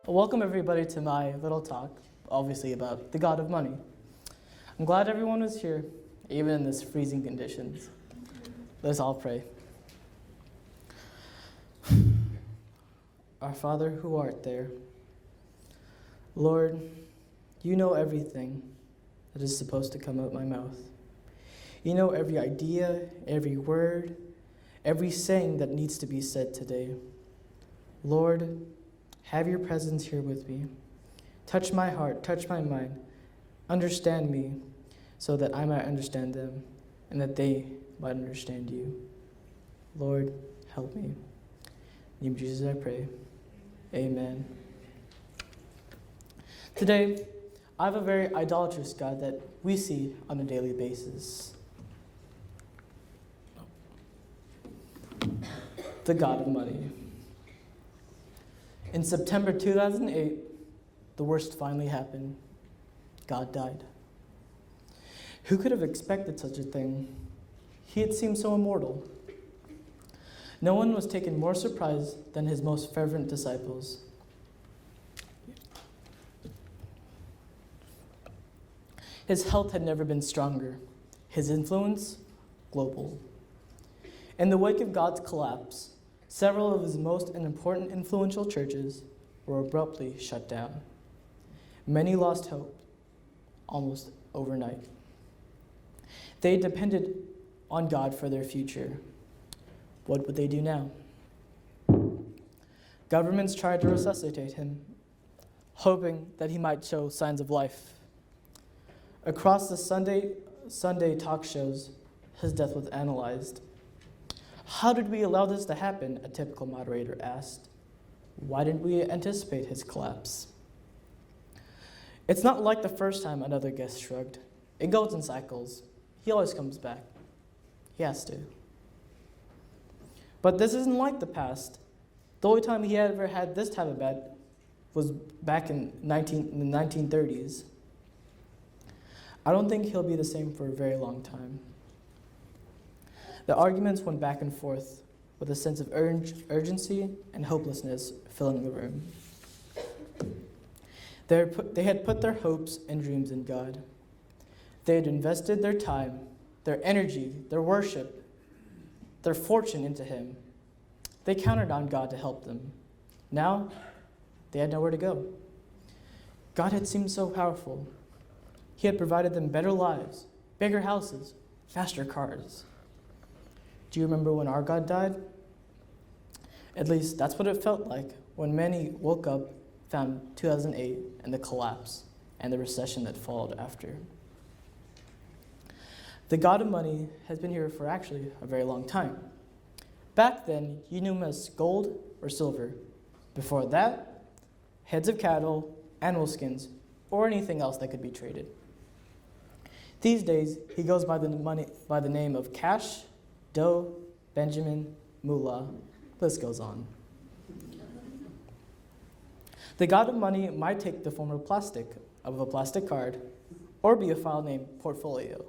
Welcome everybody to my little talk, obviously about the God of money. I'm glad everyone was here, even in this freezing conditions. Let's all pray. Our Father who art there, Lord, you know everything that is supposed to come out my mouth. You know every idea, every word, every saying that needs to be said today. Lord, have your presence here with me. Touch my heart, touch my mind. Understand me so that I might understand them and that they might understand you. Lord, help me. In the name of Jesus I pray. Amen. Today, I have a very idolatrous God that we see on a daily basis. The God of money. In September 2008, the worst finally happened. God died. Who could have expected such a thing? He had seemed so immortal. No one was taken more surprised than his most fervent disciples. His health had never been stronger. His influence, global. In the wake of God's collapse, several of his most important influential churches were abruptly shut down. Many lost hope almost overnight. They depended on God for their future. What would they do now? Governments tried to resuscitate him, hoping that he might show signs of life. Across the Sunday talk shows, his death was analyzed. How did we allow this to happen? A typical moderator asked. Why didn't we anticipate his collapse? It's not like the first time, another guest shrugged. It goes in cycles. He always comes back. He has to. But this isn't like the past. The only time he ever had this type of bet was back in the 1930s. I don't think he'll be the same for a very long time. The arguments went back and forth with a sense of urgency and hopelessness filling the room. They had put their hopes and dreams in God. They had invested their time, their energy, their worship, their fortune into him. They counted on God to help them. Now, they had nowhere to go. God had seemed so powerful. He had provided them better lives, bigger houses, faster cars. Do you remember when our God died? At least that's what it felt like when many woke up, found 2008 and the collapse and the recession that followed after. The God of money has been here for actually a very long time. Back then, you knew him as gold or silver. Before that, heads of cattle, animal skins, or anything else that could be traded. These days, he goes by the name of cash, dough, Benjamin, moolah, list goes on. The God of money might take the form of a plastic card, or be a file named portfolio.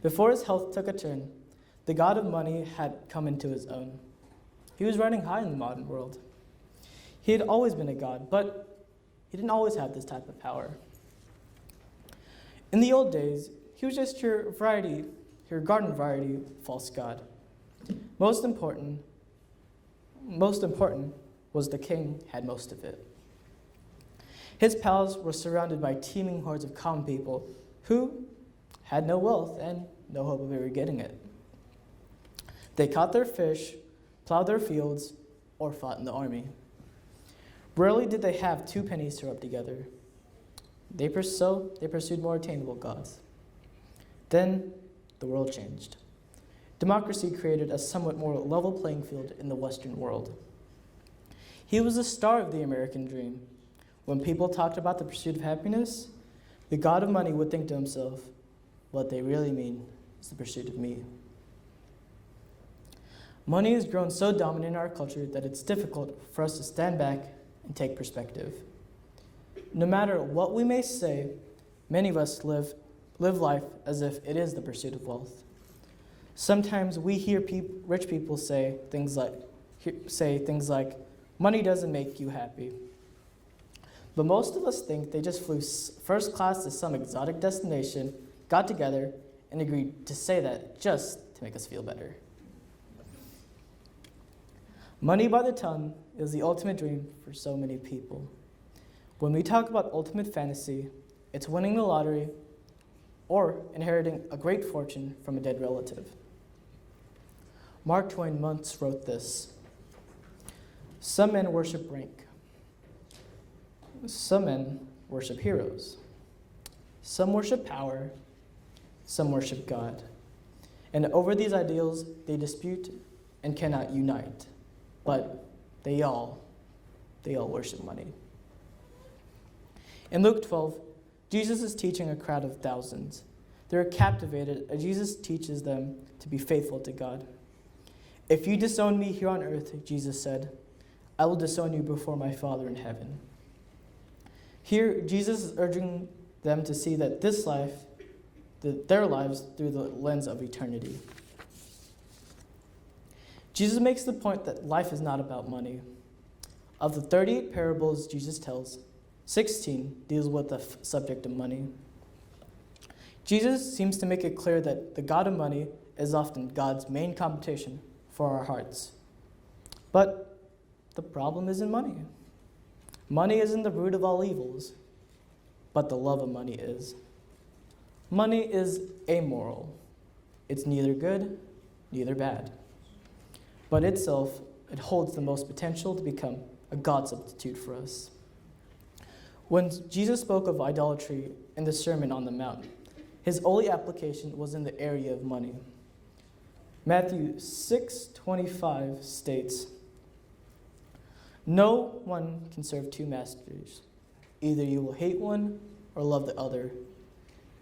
Before his health took a turn, the God of money had come into his own. He was riding high in the modern world. He had always been a god, but he didn't always have this type of power. In the old days, he was just your garden variety false god. Most important was the king had most of it. His palace was surrounded by teeming hordes of common people who had no wealth and no hope of ever getting it. They caught their fish, plowed their fields, or fought in the army. Rarely did they have 2 pennies to rub together. They pursued more attainable gods. Then the world changed. Democracy created a somewhat more level playing field in the Western world. He was the star of the American dream. When people talked about the pursuit of happiness, the God of money would think to himself, what they really mean is the pursuit of me. Money has grown so dominant in our culture that it's difficult for us to stand back and take perspective. No matter what we may say, many of us live life as if it is the pursuit of wealth. Sometimes we hear rich people say things like, Money doesn't make you happy. But most of us think they just flew first class to some exotic destination, got together, and agreed to say that just to make us feel better. Money by the ton is the ultimate dream for so many people. When we talk about ultimate fantasy, it's winning the lottery or inheriting a great fortune from a dead relative. Mark Twain once wrote this: "Some men worship rank. Some men worship heroes. Some worship power. Some worship God. And over these ideals, they dispute and cannot unite. But they all worship money." In Luke 12, Jesus is teaching a crowd of thousands. They're captivated as Jesus teaches them to be faithful to God. "If you disown me here on earth," Jesus said, "I will disown you before my Father in heaven." Here, Jesus is urging them to see that their lives through the lens of eternity. Jesus makes the point that life is not about money. Of the 38 parables Jesus tells, 16 deals with the subject of money. Jesus seems to make it clear that the God of money is often God's main competition for our hearts. But the problem isn't money. Money isn't the root of all evils, but the love of money is. Money is amoral. It's neither good, neither bad. But itself, it holds the most potential to become a God substitute for us. When Jesus spoke of idolatry in the Sermon on the Mount, his only application was in the area of money. Matthew 6:25 states, "No one can serve two masters. Either you will hate one or love the other.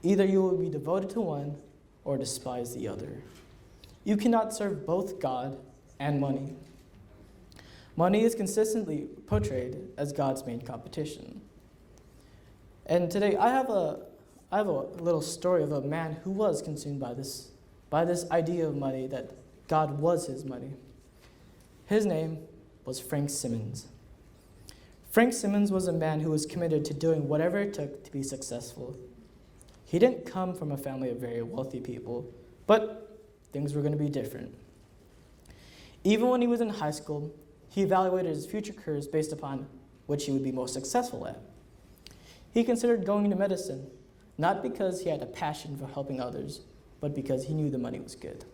Either you will be devoted to one or despise the other. You cannot serve both God and money." Money is consistently portrayed as God's main competition. And today I have a little story of a man who was consumed by this idea of money, that God was his money. His name was Frank Simmons. Frank Simmons was a man who was committed to doing whatever it took to be successful. He didn't come from a family of very wealthy people, but things were going to be different. Even when he was in high school, he evaluated his future careers based upon which he would be most successful at. He considered going into medicine, not because he had a passion for helping others, but because he knew the money was good.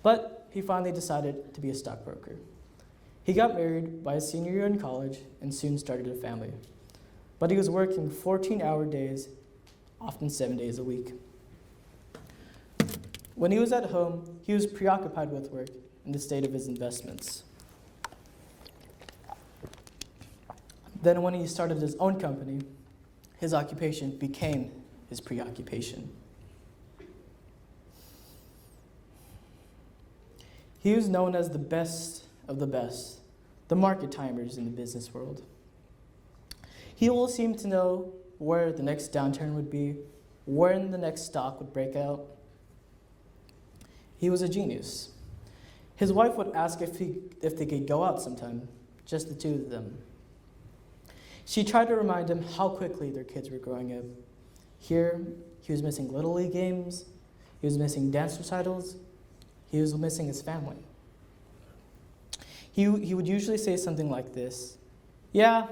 But he finally decided to be a stockbroker. He got married by his senior year in college and soon started a family. But he was working 14-hour days, often 7 days a week. When he was at home, he was preoccupied with work and the state of his investments. Then when he started his own company, his occupation became his preoccupation. He was known as the best of the best, the market timers in the business world. He always seemed to know where the next downturn would be, when the next stock would break out. He was a genius. His wife would ask if they could go out sometime, just the two of them. She tried to remind him how quickly their kids were growing up. Here, he was missing Little League games, he was missing dance recitals, he was missing his family. He would usually say something like this: "Yeah,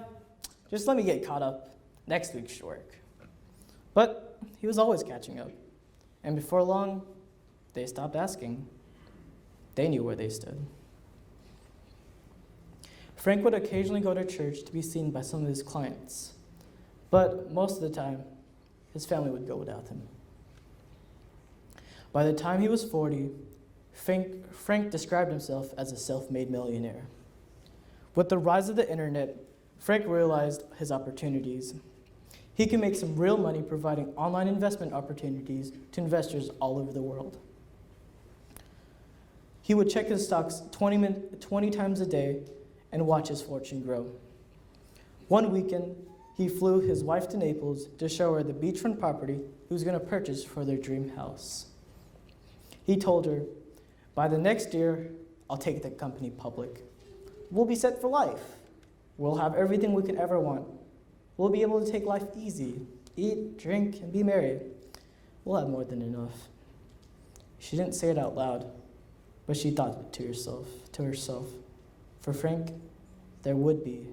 just let me get caught up next week's work." But he was always catching up, and before long, they stopped asking. They knew where they stood. Frank would occasionally go to church to be seen by some of his clients, but most of the time, his family would go without him. By the time he was 40, Frank described himself as a self-made millionaire. With the rise of the internet, Frank realized his opportunities. He can make some real money providing online investment opportunities to investors all over the world. He would check his stocks 20 times a day and watch his fortune grow. One weekend, he flew his wife to Naples to show her the beachfront property he was going to purchase for their dream house. He told her, "By the next year, I'll take the company public. we'll be set for life. We'll have everything we could ever want. We'll be able to take life easy, eat, drink, and be merry. We'll have more than enough. She didn't say it out loud, but she thought to herself. For Frank, there would be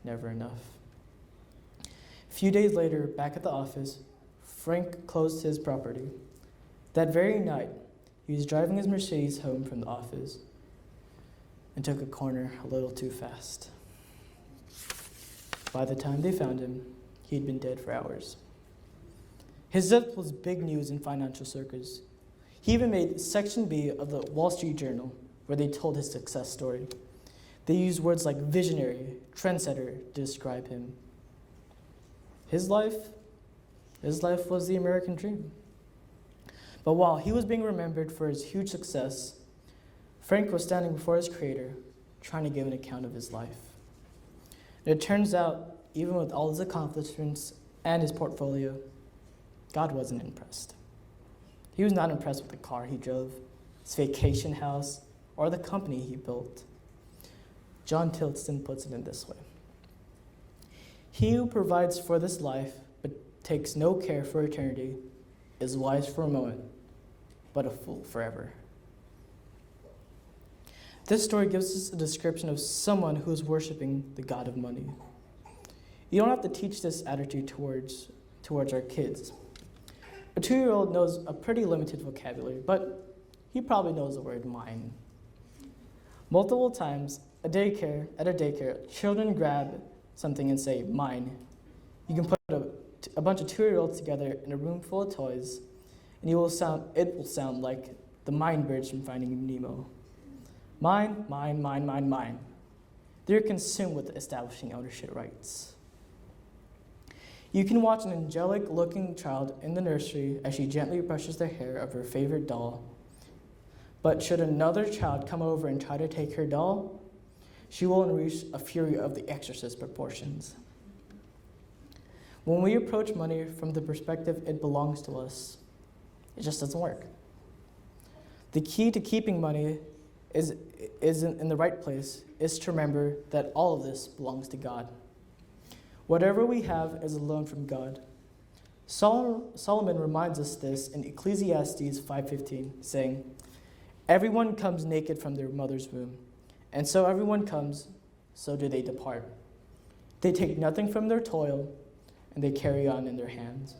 never enough. A few days later, back at the office, Frank closed his property. That very night, he was driving his Mercedes home from the office and took a corner a little too fast. By the time they found him, he'd been dead for hours. His death was big news in financial circles. He even made Section B of the Wall Street Journal, where they told his success story. They used words like visionary, trendsetter to describe him. His life was the American dream. But while he was being remembered for his huge success, Frank was standing before his Creator, trying to give an account of his life. And it turns out, even with all his accomplishments and his portfolio, God wasn't impressed. He was not impressed with the car he drove, his vacation house, or the company he built. John Tilton puts it in this way: "He who provides for this life but takes no care for eternity is wise for a moment, but a fool forever." This story gives us a description of someone who is worshiping the God of money. You don't have to teach this attitude towards our kids. A 2-year-old knows a pretty limited vocabulary, but he probably knows the word mine. Multiple times at a daycare, children grab something and say, "mine." You can put a bunch of 2-year-olds together in a room full of toys, and it will sound like the mine birds from Finding Nemo. Mine, mine, mine, mine, mine. They're consumed with establishing ownership rights. You can watch an angelic-looking child in the nursery as she gently brushes the hair of her favorite doll. But should another child come over and try to take her doll, she will unleash a fury of the Exorcist proportions. When we approach money from the perspective it belongs to us, it just doesn't work. The key to keeping money is in the right place is to remember that all of this belongs to God. Whatever we have is a loan from God. Solomon reminds us this in Ecclesiastes 5:15, saying, "Everyone comes naked from their mother's womb, and so everyone comes, so do they depart. They take nothing from their toil, and they carry on in their hands."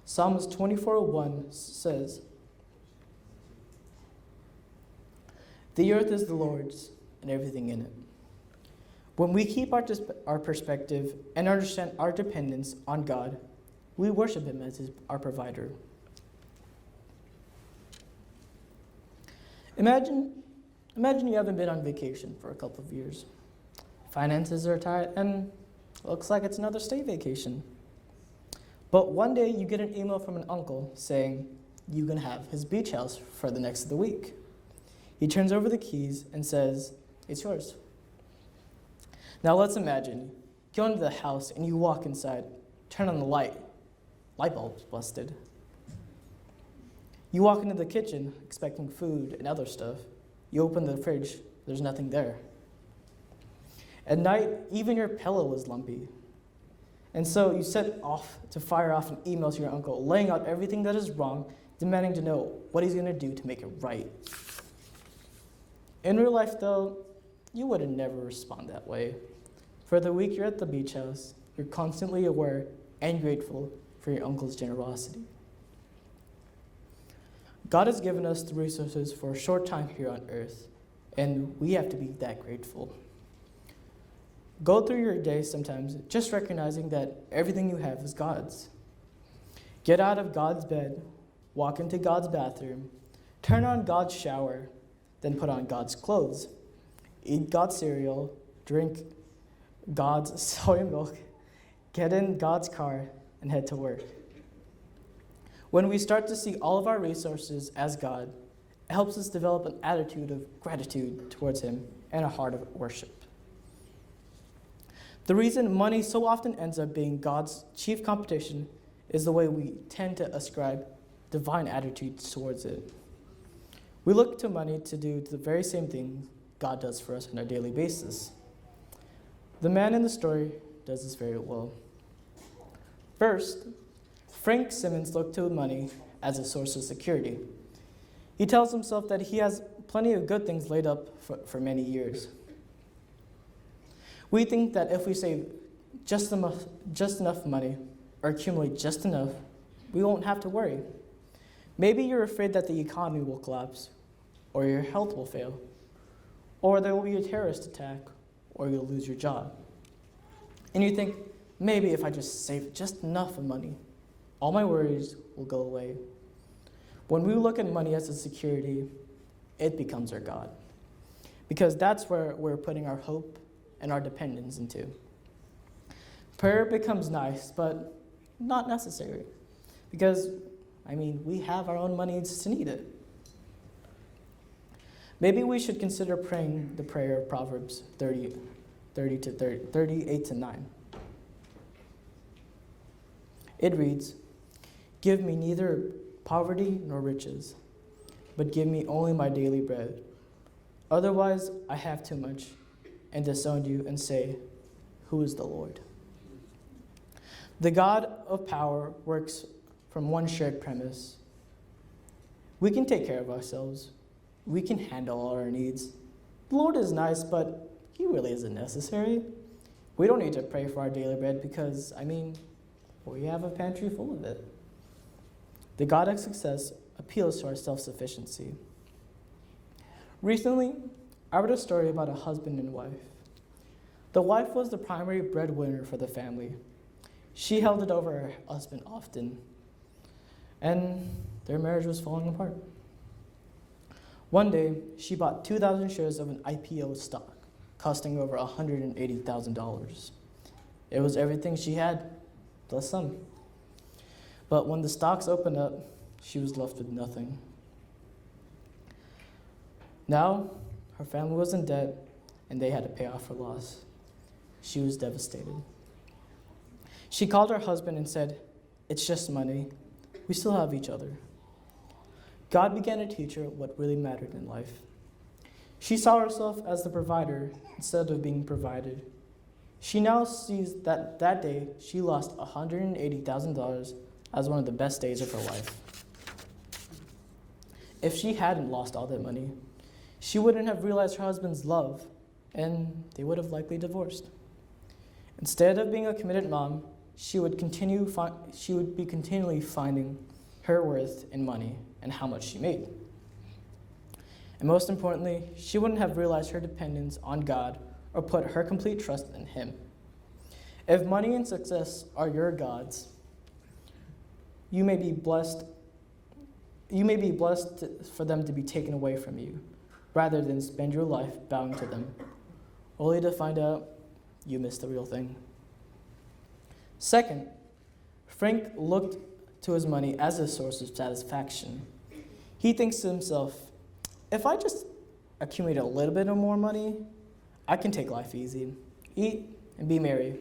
Psalms 24:1 says, "The earth is the Lord's, and everything in it." When we keep our perspective and understand our dependence on God, we worship Him as our provider. Imagine you haven't been on vacation for a couple of years. Finances are tight, and it looks like it's another state vacation. But one day you get an email from an uncle saying you can have his beach house for the next of the week. He turns over the keys and says, "It's yours." Now let's imagine you go into the house and you walk inside, turn on the light bulb's busted. You walk into the kitchen expecting food and other stuff. You open the fridge, there's nothing there. At night, even your pillow is lumpy. And so you set off to fire off an email to your uncle, laying out everything that is wrong, demanding to know what he's going to do to make it right. In real life, though, you would never respond that way. For the week you're at the beach house, you're constantly aware and grateful for your uncle's generosity. God has given us the resources for a short time here on earth, and we have to be that grateful. Go through your day sometimes just recognizing that everything you have is God's. Get out of God's bed, walk into God's bathroom, turn on God's shower, then put on God's clothes. Eat God's cereal, drink God's soy milk, get in God's car, and head to work. When we start to see all of our resources as God, it helps us develop an attitude of gratitude towards Him and a heart of worship. The reason money so often ends up being God's chief competition is the way we tend to ascribe divine attitudes towards it. We look to money to do the very same things God does for us on a daily basis. The man in the story does this very well. First, Frank Simmons looked to money as a source of security. He tells himself that he has plenty of good things laid up for many years. We think that if we save just enough money or accumulate just enough, we won't have to worry. Maybe you're afraid that the economy will collapse, or your health will fail, or there will be a terrorist attack, or you'll lose your job. And you think, maybe if I just save just enough of money, all my worries will go away. When we look at money as a security, it becomes our God, because that's where we're putting our hope and our dependence into. Prayer becomes nice, but not necessary, because, we have our own money to need it. Maybe we should consider praying the prayer of Proverbs 38-9. It reads, "Give me neither poverty nor riches, but give me only my daily bread. Otherwise, I have too much, and disown you and say, 'Who is the Lord?'" The God of power works from one shared premise. We can take care of ourselves. We can handle all our needs. The Lord is nice, but he really isn't necessary. We don't need to pray for our daily bread because, we have a pantry full of it. The God of success appeals to our self-sufficiency. Recently, I read a story about a husband and wife. The wife was the primary breadwinner for the family. She held it over her husband often, and their marriage was falling apart. One day, she bought 2,000 shares of an IPO stock, costing over $180,000. It was everything she had, plus some. But when the stocks opened up, she was left with nothing. Now, her family was in debt, and they had to pay off her loss. She was devastated. She called her husband and said, "It's just money. We still have each other." God began to teach her what really mattered in life. She saw herself as the provider instead of being provided. She now sees that day she lost $180,000 as one of the best days of her life. If she hadn't lost all that money, she wouldn't have realized her husband's love, and they would have likely divorced. Instead of being a committed mom, she would be continually finding her worth in money and how much she made. And most importantly, she wouldn't have realized her dependence on God or put her complete trust in him. If money and success are your gods, you may be blessed for them to be taken away from you, rather than spend your life bowing to them, only to find out you missed the real thing. Second, Frank looked to his money as a source of satisfaction. He thinks to himself, if I just accumulate a little bit of more money, I can take life easy, eat, and be merry.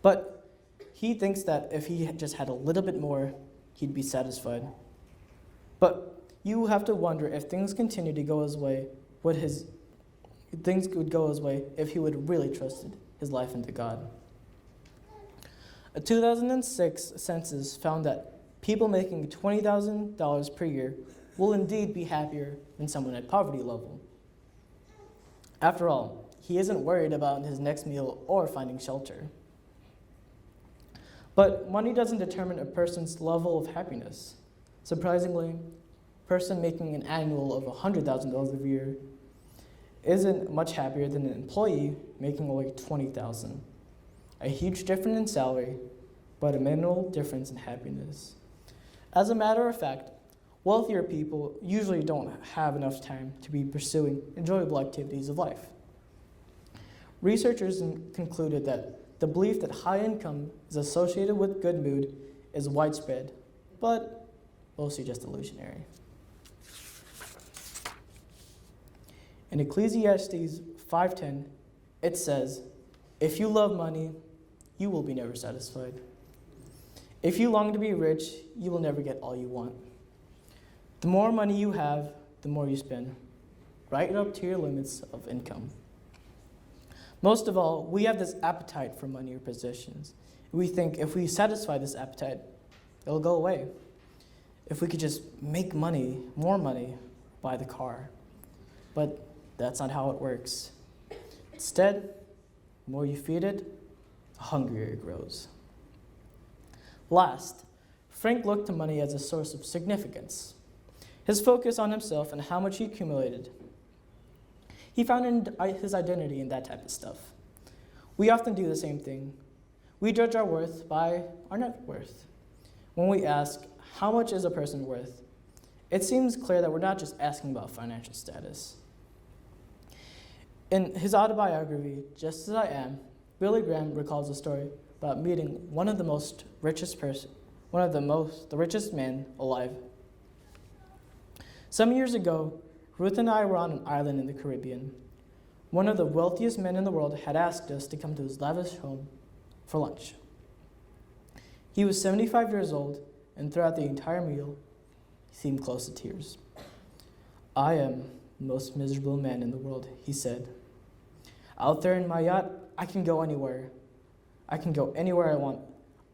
But he thinks that if he just had a little bit more, he'd be satisfied. But you have to wonder if things continue to go his way, things would go his way if he would really trusted his life into God. A 2006 census found that people making $20,000 per year will indeed be happier than someone at poverty level. After all, he isn't worried about his next meal or finding shelter. But money doesn't determine a person's level of happiness. Surprisingly, a person making an annual of $100,000 a year isn't much happier than an employee making only $20,000. A huge difference in salary, but a minimal difference in happiness. As a matter of fact, wealthier people usually don't have enough time to be pursuing enjoyable activities of life. Researchers concluded that the belief that high income is associated with good mood is widespread, but mostly just illusionary. In Ecclesiastes 5:10, it says, "If you love money, you will be never satisfied. If you long to be rich, you will never get all you want. The more money you have, the more you spend. right up to your limits of income. Most of all, we have this appetite for money or possessions. We think if we satisfy this appetite, it'll go away. If we could just make money, more money, buy the car. But that's not how it works. Instead, the more you feed it, the hungrier it grows. Last, Frank looked to money as a source of significance. His focus on himself and how much he accumulated. He found his identity in that type of stuff. We often do the same thing. We judge our worth by our net worth. When we ask, how much is a person worth? It seems clear that we're not just asking about financial status. In his autobiography, Just As I Am, Billy Graham recalls a story about meeting one of the richest men alive. Some years ago, Ruth and I were on an island in the Caribbean. One of the wealthiest men in the world had asked us to come to his lavish home for lunch. He was 75 years old, and throughout the entire meal, he seemed close to tears. "I am the most miserable man in the world," he said. "Out there in my yacht, I can go anywhere. I can go anywhere I want.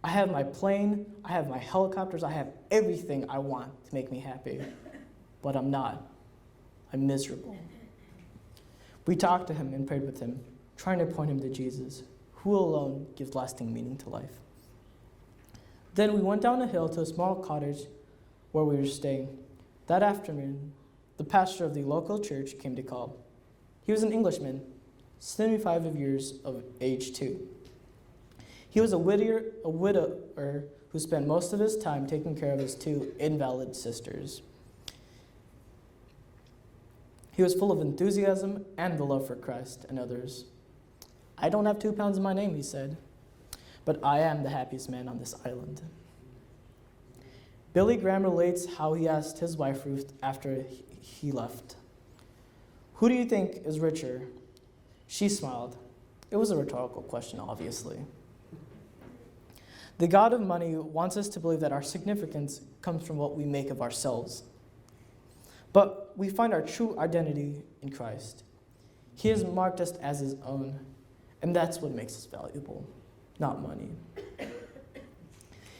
I have my plane, I have my helicopters, I have everything I want to make me happy. But I'm not. I'm miserable." We talked to him and prayed with him, trying to point him to Jesus, who alone gives lasting meaning to life. Then we went down a hill to a small cottage where we were staying. That afternoon, the pastor of the local church came to call. He was an Englishman, 75 years of age too. He was a widower who spent most of his time taking care of his two invalid sisters. He was full of enthusiasm and the love for Christ and others. "I don't have 2 pounds in my name," he said, "but I am the happiest man on this island." Billy Graham relates how he asked his wife Ruth after he left, "Who do you think is richer?" She smiled. It was a rhetorical question, obviously. The God of money wants us to believe that our significance comes from what we make of ourselves. But we find our true identity in Christ. He has marked us as his own, and that's what makes us valuable, not money.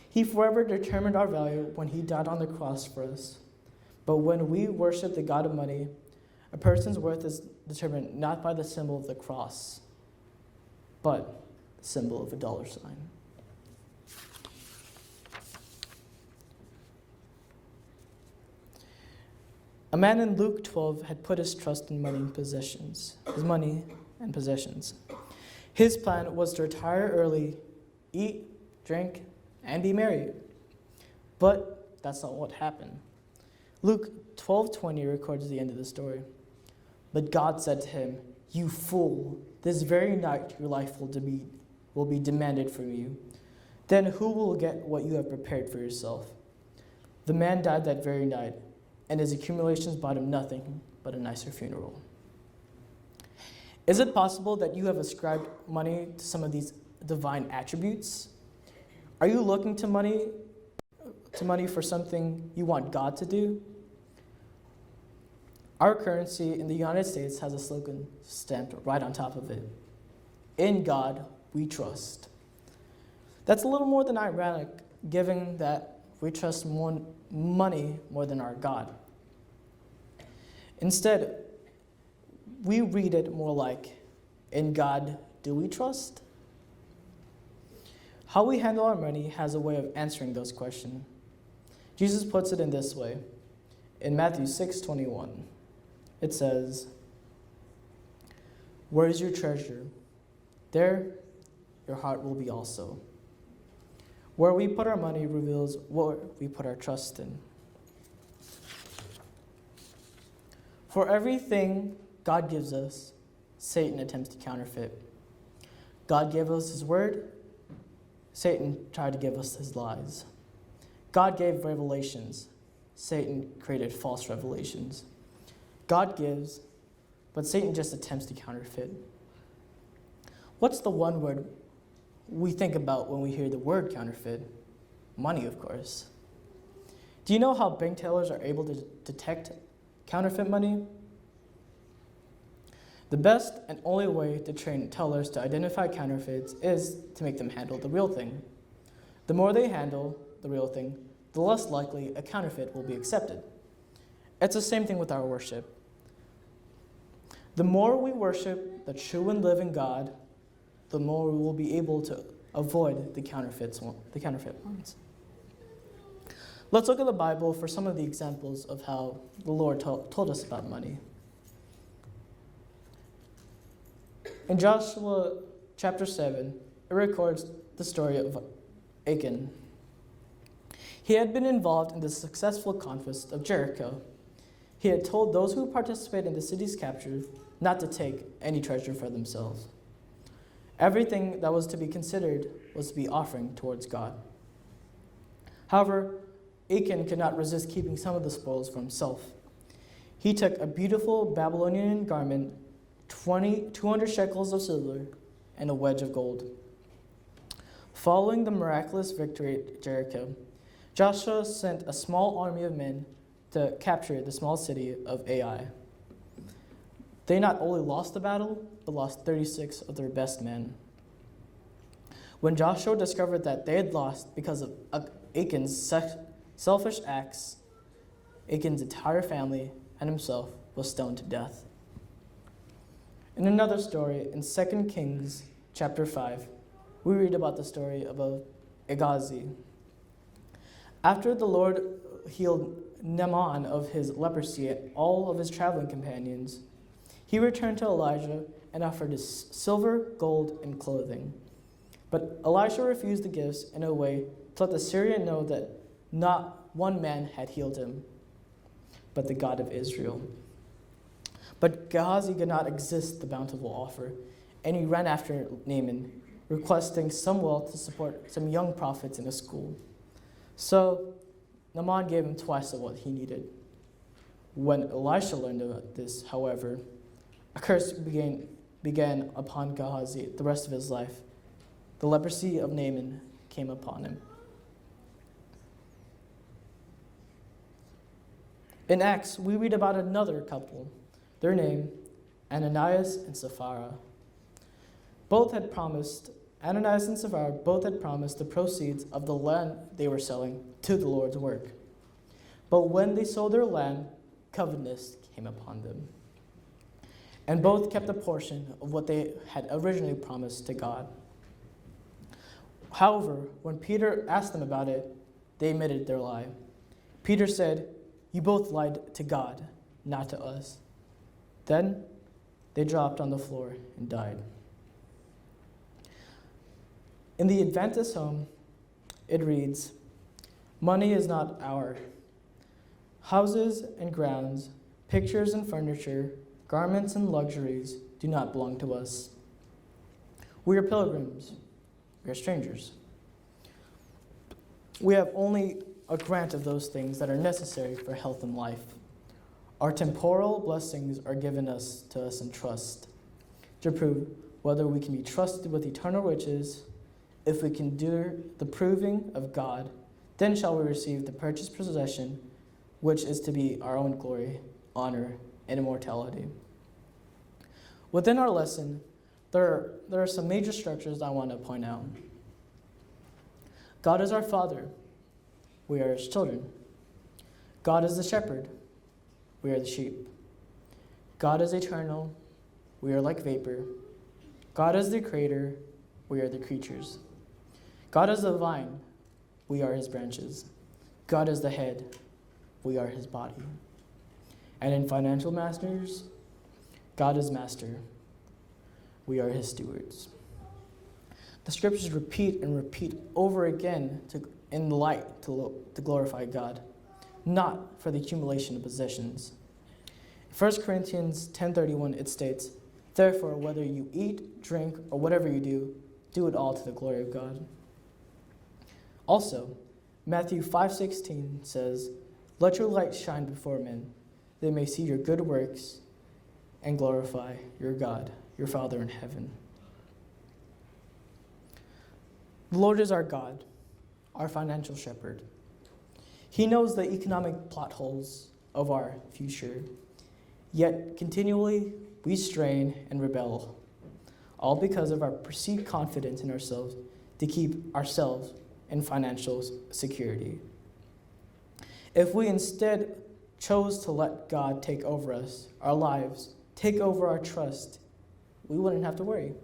He forever determined our value when he died on the cross for us. But when we worship the God of money, a person's worth is determined not by the symbol of the cross, but the symbol of a $sign. A man in Luke 12 had put his trust in money and possessions. His plan was to retire early, eat, drink, and be merry. But that's not what happened. Luke 12:20 records the end of the story. "But God said to him, 'You fool, this very night your life will be demanded from you. Then who will get what you have prepared for yourself?' The man died that very night, and his accumulations bought him nothing but a nicer funeral." Is it possible that you have ascribed money to some of these divine attributes? Are you looking to money for something you want God to do? Our currency in the United States has a slogan stamped right on top of it: "In God we trust." That's a little more than ironic, given that we trust money more than our God. Instead, we read it more like, "In God do we trust?" How we handle our money has a way of answering those questions. Jesus puts it in this way. In Matthew 6:21, it says, "Where is your treasure? There your heart will be also." Where we put our money reveals what we put our trust in. For everything God gives us, Satan attempts to counterfeit. God gave us his word, Satan tried to give us his lies. God gave revelations, Satan created false revelations. God gives, but Satan just attempts to counterfeit. What's the one word we think about when we hear the word counterfeit? Money, of course. Do you know how bank tellers are able to detect counterfeit money? The best and only way to train tellers to identify counterfeits is to make them handle the real thing. The more they handle the real thing, the less likely a counterfeit will be accepted. It's the same thing with our worship. The more we worship the true and living God, the more we will be able to avoid the counterfeit ones. Let's look at the Bible for some of the examples of how the Lord told us about money. In Joshua chapter 7, it records the story of Achan. He had been involved in the successful conquest of Jericho. He had told those who participated in the city's capture not to take any treasure for themselves. Everything that was to be considered was to be offering towards God. However, Achan could not resist keeping some of the spoils for himself. He took a beautiful Babylonian garment, 200 shekels of silver, and a wedge of gold. Following the miraculous victory at Jericho, Joshua sent a small army of men to capture the small city of Ai. They not only lost the battle, but lost 36 of their best men. When Joshua discovered that they had lost because of Achan's selfish acts, Achan's entire family and himself was stoned to death. In another story, in 2 Kings chapter 5, we read about the story of Gehazi. After the Lord healed Naaman of his leprosy and all of his traveling companions, he returned to Elijah and offered his silver, gold, and clothing. But Elisha refused the gifts in a way to let the Syrian know that not one man had healed him, but the God of Israel. But Gehazi could not resist the bountiful offer, and he ran after Naaman, requesting some wealth to support some young prophets in a school. So Naaman gave him twice of what he needed. When Elisha learned about this, however, a curse began upon Gehazi the rest of his life. The leprosy of Naaman came upon him. In Acts, we read about another couple. Their name, Ananias and Sapphira. Ananias and Sapphira both had promised the proceeds of the land they were selling to the Lord's work. But when they sold their land, covetousness came upon them. And both kept a portion of what they had originally promised to God. However, when Peter asked them about it, they admitted their lie. Peter said, "You both lied to God, not to us." Then they dropped on the floor and died. In the Adventist home, it reads, "Money is not our. Houses and grounds, pictures and furniture, garments and luxuries do not belong to us. We are pilgrims. We are strangers. We have only a grant of those things that are necessary for health and life. Our temporal blessings are given to us in trust, to prove whether we can be trusted with eternal riches. If we can do the proving of God, then shall we receive the purchased possession, which is to be our own glory, honor, and immortality." Within our lesson, there are some major structures I want to point out. God is our Father. We are His children. God is the shepherd. We are the sheep. God is eternal. We are like vapor. God is the creator. We are the creatures. God is the vine. We are His branches. God is the head. We are His body. And in financial matters, God is master. We are His stewards. The scriptures repeat and repeat over again in light to glorify God, not for the accumulation of possessions. In 1 Corinthians 10:31, it states, "Therefore, whether you eat, drink, or whatever you do it all to the glory of God." Also, Matthew 5:16 says, "Let your light shine before men, they may see your good works and glorify your God, your Father in heaven." The Lord is our God, our financial shepherd. He knows the economic plot holes of our future, yet continually we strain and rebel, all because of our perceived confidence in ourselves to keep ourselves in financial security. If we instead chose to let God take over us, our lives, take over our trust, we wouldn't have to worry.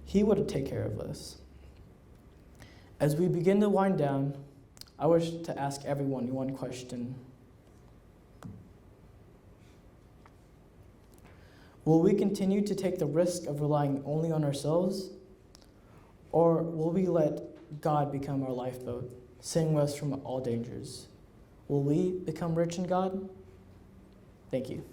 He would take care of us. As we begin to wind down, I wish to ask everyone one question. Will we continue to take the risk of relying only on ourselves? Or will we let God become our lifeboat, saving us from all dangers? Will we become rich in God? Thank you.